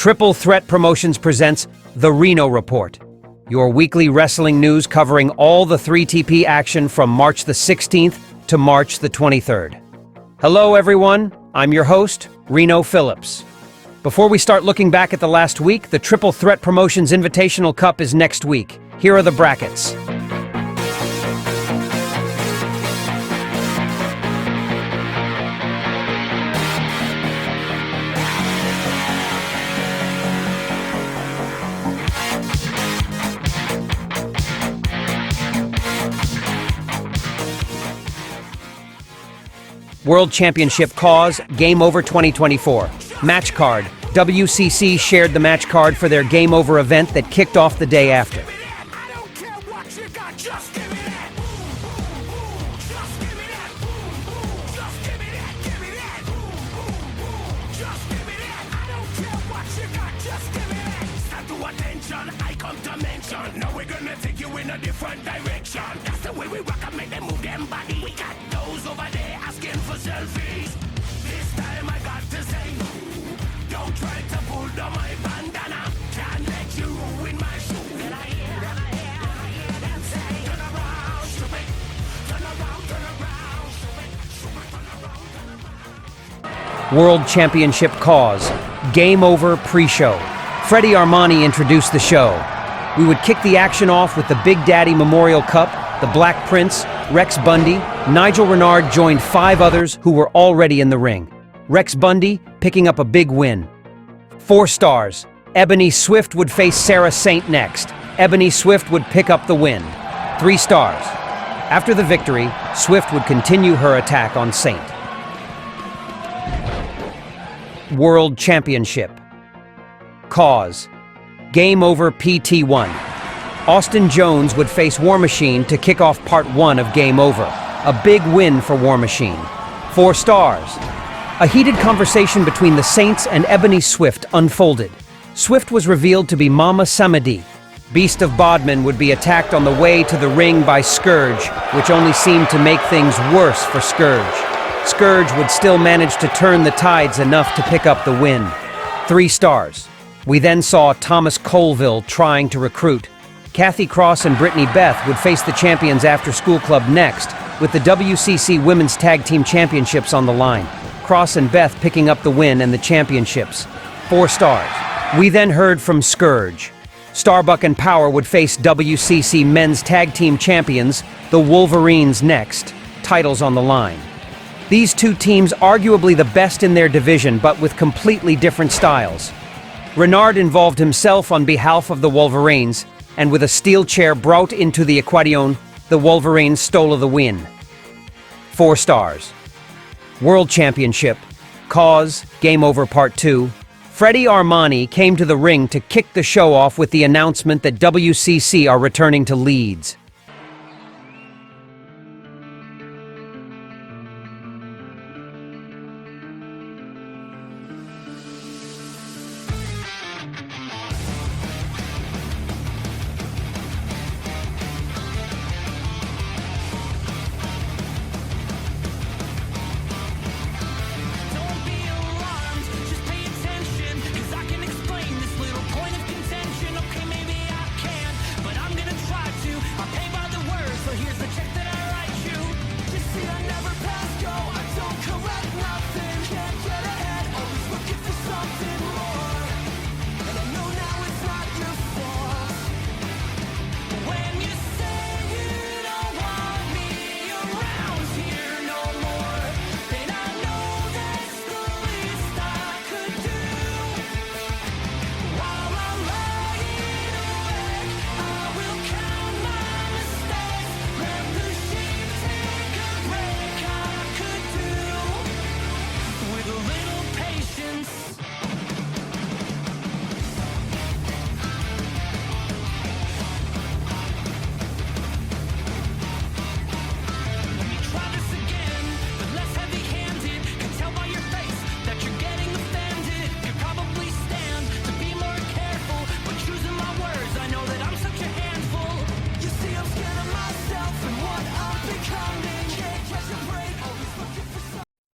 Triple Threat Promotions presents the Reno Report, your weekly wrestling news covering all the 3TP action from March the 16th to March the 23rd. Hello everyone, I'm your host, Reno Phillips. Before we start looking back at the last week, the Triple Threat Promotions Invitational Cup is next week. Here are the brackets. World Championship Cause, Game Over 2024. Match card. WCC shared the match card for their Game Over event that kicked off the day after. Now we're gonna take you in a different direction. That's the way we rock and make them move them body. We got those over there asking for selfies. This time I got to say, don't try to pull down my bandana. Can't let you ruin my shoe. Then I hear them say, turn around, stupid. Turn around, stupid. Turn around. World Championship Cause, Game Over pre-show. Freddie Armani introduced the show. We would kick the action off with the Big Daddy Memorial Cup, the Black Prince, Rex Bundy. Nigel Renard joined 5 others who were already in the ring. Rex Bundy picking up a big win. 4 stars. Ebony Swift would face Sarah Saint next. Ebony Swift would pick up the win. 3 stars. After the victory, Swift would continue her attack on Saint. World Championship Cause, Game Over PT1. Austin Jones would face War Machine to kick off Part 1 of Game Over. A big win for War Machine. 4 stars. A heated conversation between the Saints and Ebony Swift unfolded. Swift was revealed to be Mama Samedi. Beast of Bodmin would be attacked on the way to the ring by Scourge, which only seemed to make things worse for Scourge. Scourge would still manage to turn the tides enough to pick up the win. 3 stars. We then saw Thomas Colville trying to recruit. Kathy Cross and Brittany Beth would face the champions After School Club next, with the WCC Women's Tag Team Championships on the line. Cross and Beth picking up the win and the championships. 4 stars. We then heard from Scourge. Starbuck and Power would face WCC Men's Tag Team Champions, the Wolverines next, titles on the line. These 2 teams arguably the best in their division, but with completely different styles. Renard involved himself on behalf of the Wolverines, and with a steel chair brought into the Equation, the Wolverines stole the win. 4 stars. World Championship Cause, Game Over Part 2. Freddie Armani came to the ring to kick the show off with the announcement that WCC are returning to Leeds. I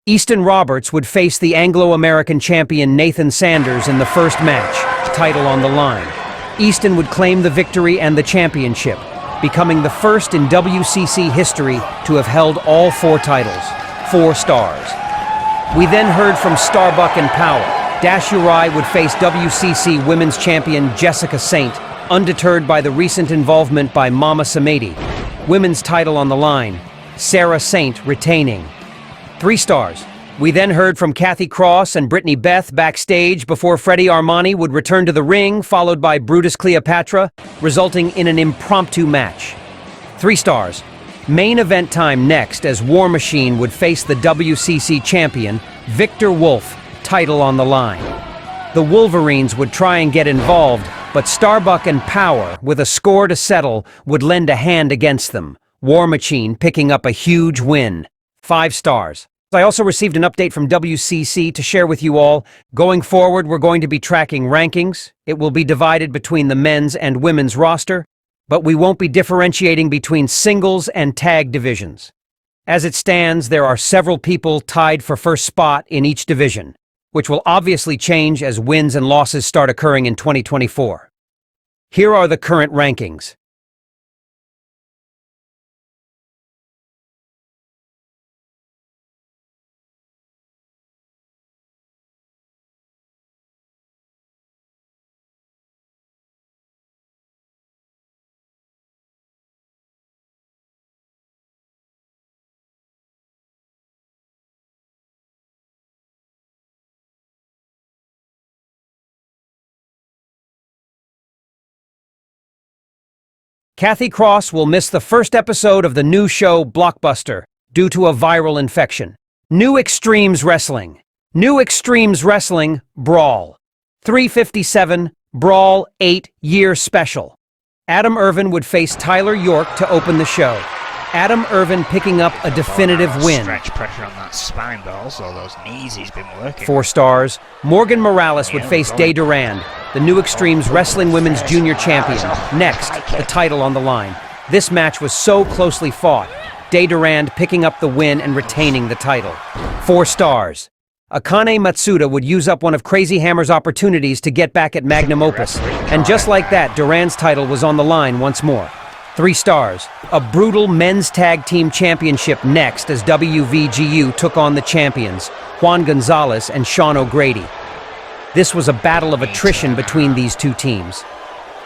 Easton Roberts would face the Anglo-American champion Nathan Sanders in the first match, title on the line. Easton would claim the victory and the championship, becoming the first in WCC history to have held all 4 titles, 4 stars. We then heard from Starbuck and Power. Dash Uri would face WCC Women's Champion Jessica Saint, undeterred by the recent involvement by Mama Samedi. Women's title on the line, Sarah Saint retaining. 3 stars. We then heard from Kathy Cross and Brittany Beth backstage before Freddie Armani would return to the ring, followed by Brutus Cleopatra, resulting in an impromptu match. 3 stars. Main event time next as War Machine would face the WCC champion, Victor Wolf, title on the line. The Wolverines would try and get involved, but Starbuck and Power, with a score to settle, would lend a hand against them. War Machine picking up a huge win. 5 stars. I also received an update from WCC to share with you all. Going forward, we're going to be tracking rankings. It will be divided between the men's and women's roster, but we won't be differentiating between singles and tag divisions. As it stands, there are several people tied for first spot in each division, which will obviously change as wins and losses start occurring in 2024. Here are the current rankings. Kathy Cross will miss the first episode of the new show Blockbuster due to a viral infection. New Extremes Wrestling. New Extremes Wrestling Brawl. 357 Brawl 8-year special. Adam Irvin would face Tyler York to open the show. Adam Irvin picking up a definitive win. Stretch pressure on that spine, but also those knees he's been working. 4 stars. Morgan Morales would face Day Durand, the New Extremes Wrestling Women's Junior Champion. Next, the title on the line. This match was so closely fought. Day Durand picking up the win and retaining the title. 4 stars. Akane Matsuda would use up one of Crazy Hammer's opportunities to get back at Magnum Opus. And just like that, Durand's title was on the line once more. 3 stars. A brutal men's tag team championship next as WVGU took on the champions, Juan Gonzalez and Sean O'Grady. This was a battle of attrition between these 2 teams.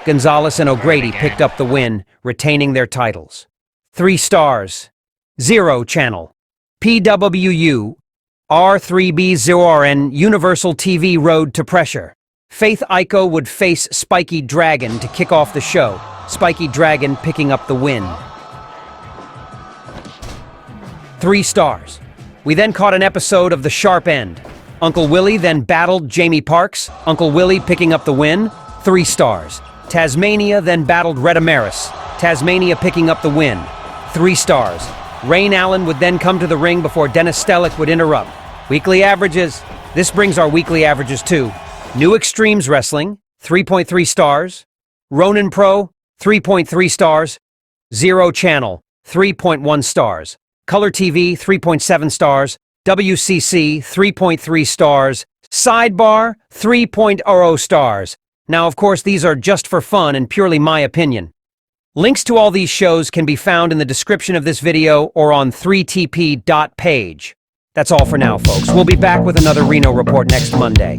Gonzalez and O'Grady picked up the win, retaining their titles. 3 stars. Zero Channel. PWU. R3B0RN Universal TV Road to Pressure. Faith Aiko would face Spiky Dragon to kick off the show. Spiky Dragon picking up the win. 3 stars. We then caught an episode of The Sharp End. Uncle Willie then battled Jamie Parks. Uncle Willie picking up the win. 3 stars. Tasmania then battled Red Amaris. Tasmania picking up the win. 3 stars. Rain Allen would then come to the ring before Dennis Stellick would interrupt. Weekly averages. This brings our weekly averages to New Extremes Wrestling, 3.3 stars. Ronin Pro, 3.3 stars. Zero Channel, 3.1 stars. Color TV, 3.7 stars. WCC, 3.3 stars. Sidebar, 3.0 stars. Now, of course, these are just for fun and purely my opinion. Links to all these shows can be found in the description of this video or on 3tp.page. That's all for now, folks. We'll be back with another Reno Report next Monday.